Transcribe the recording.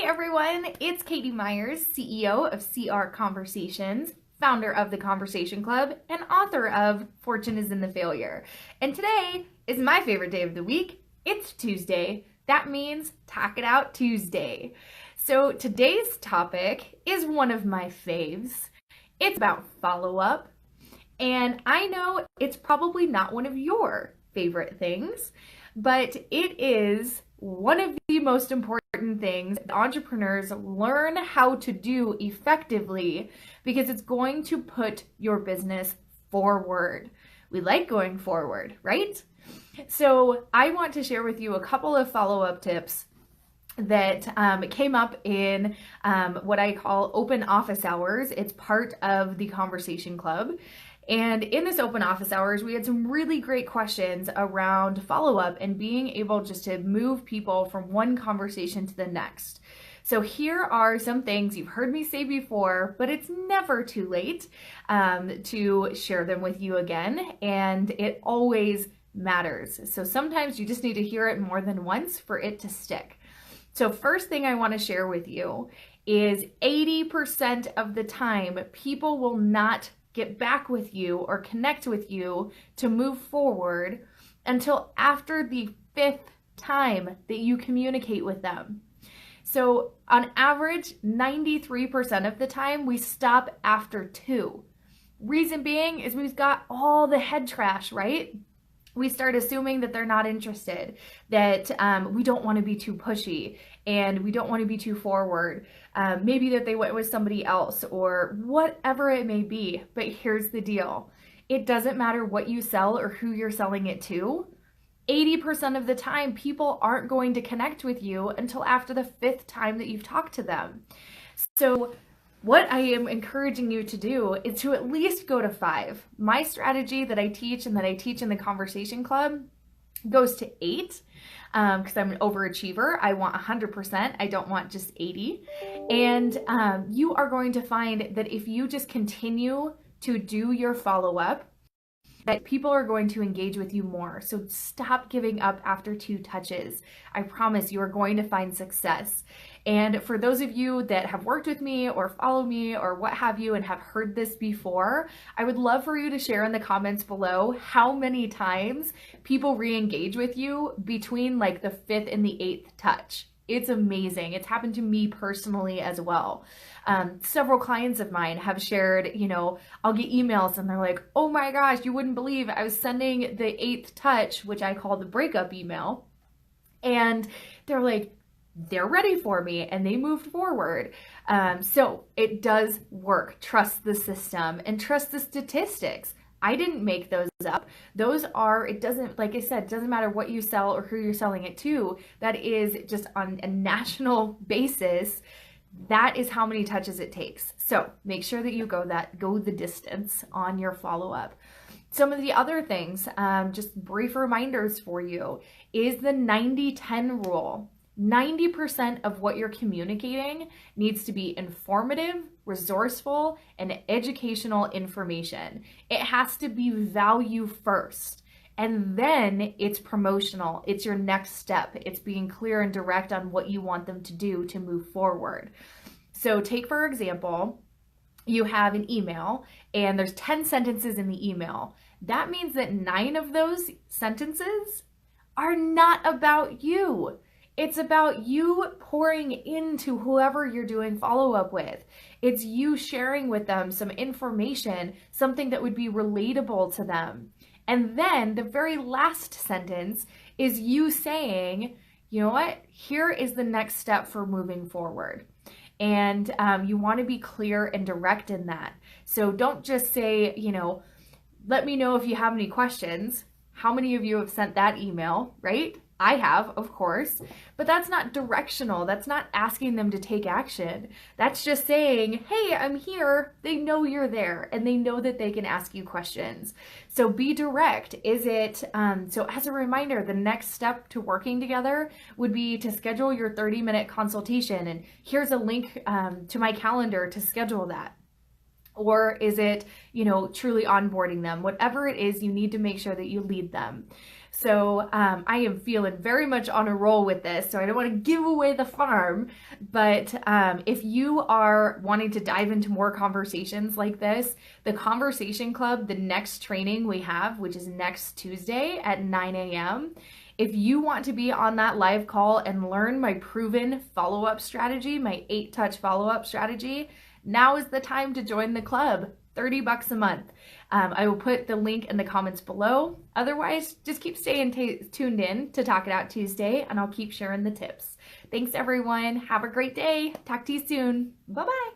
everyone, it's Katie Myers, CEO of CR Conversations, founder of the Conversation Club, and author of Fortune is in the Failure. And today is my favorite day of the week. It's Tuesday. That means Talk It Out Tuesday. So today's topic is one of my faves. It's about follow-up. And I know it's probably not one of your favorite things, but it is one of the most important things that entrepreneurs learn how to do effectively because it's going to put your business forward. We like going forward, right? So I want to share with you a couple of follow-up tips that came up in what I call open office hours. It's part of the Conversation Club. And in this open office hours, we had some really great questions around follow-up and being able just to move people from one conversation to the next. So here are some things you've heard me say before, but it's never too late to share them with you again. And it always matters. So sometimes you just need to hear it more than once for it to stick. So first thing I want to share with you is 80% of the time, people will not get back with you or connect with you to move forward until after the 5th time that you communicate with them. So on average, 93% of the time, we stop after 2. Reason being is we've got all the head trash, right? We start assuming that they're not interested, that we don't want to be too pushy, and we don't want to be too forward. Maybe that they went with somebody else or whatever it may be. But here's the deal. It doesn't matter what you sell or who you're selling it to. 80% of the time, people aren't going to connect with you until after the 5th time that you've talked to them. So what I am encouraging you to do is to at least go to 5. My strategy that I teach and that I teach in the Conversation Club goes to 8 because I'm an overachiever. I want 100%. I don't want just 80. And you are going to find that if you just continue to do your follow-up, that people are going to engage with you more. So stop giving up after 2 touches. I promise you are going to find success. And for those of you that have worked with me or follow me or what have you and have heard this before, I would love for you to share in the comments below how many times people re-engage with you between like the 5th and the 8th touch. It's amazing. It's happened to me personally as well. Several clients of mine have shared, I'll get emails and they're like, oh my gosh, you wouldn't believe I was sending the 8th touch, which I call the breakup email. And they're like, they're ready for me and they moved forward. So it does work. Trust the system and trust the statistics. I didn't make those up. Those are, it doesn't, like I said, it doesn't matter what you sell or who you're selling it to. That is just on a national basis. That is how many touches it takes. So make sure that you go the distance on your follow-up. Some of the other things, just brief reminders for you, is the 90-10 rule. 90% of what you're communicating needs to be informative, resourceful, and educational information. It has to be value first. And then it's promotional. It's your next step. It's being clear and direct on what you want them to do to move forward. So take, for example, you have an email and there's 10 sentences in the email. That means that 9 of those sentences are not about you. It's about you pouring into whoever you're doing follow-up with. It's you sharing with them some information, something that would be relatable to them. And then the very last sentence is you saying, you know what, here is the next step for moving forward. And you want to be clear and direct in that. So don't just say, let me know if you have any questions. How many of you have sent that email, right? I have, of course, but that's not directional. That's not asking them to take action. That's just saying, hey, I'm here. They know you're there and they know that they can ask you questions. So be direct. Is it, so as a reminder, the next step to working together would be to schedule your 30-minute consultation. And here's a link to my calendar to schedule that. Or is it, truly onboarding them? Whatever it is, you need to make sure that you lead them. So I am feeling very much on a roll with this, so I don't want to give away the farm, but if you are wanting to dive into more conversations like this, the Conversation Club, the next training we have, which is next Tuesday at 9 a.m., if you want to be on that live call and learn my proven follow-up strategy, my 8-touch follow-up strategy, now is the time to join the club. $30 a month. I will put the link in the comments below. Otherwise, just keep staying tuned in to Talk It Out Tuesday, and I'll keep sharing the tips. Thanks, everyone. Have a great day. Talk to you soon. Bye-bye.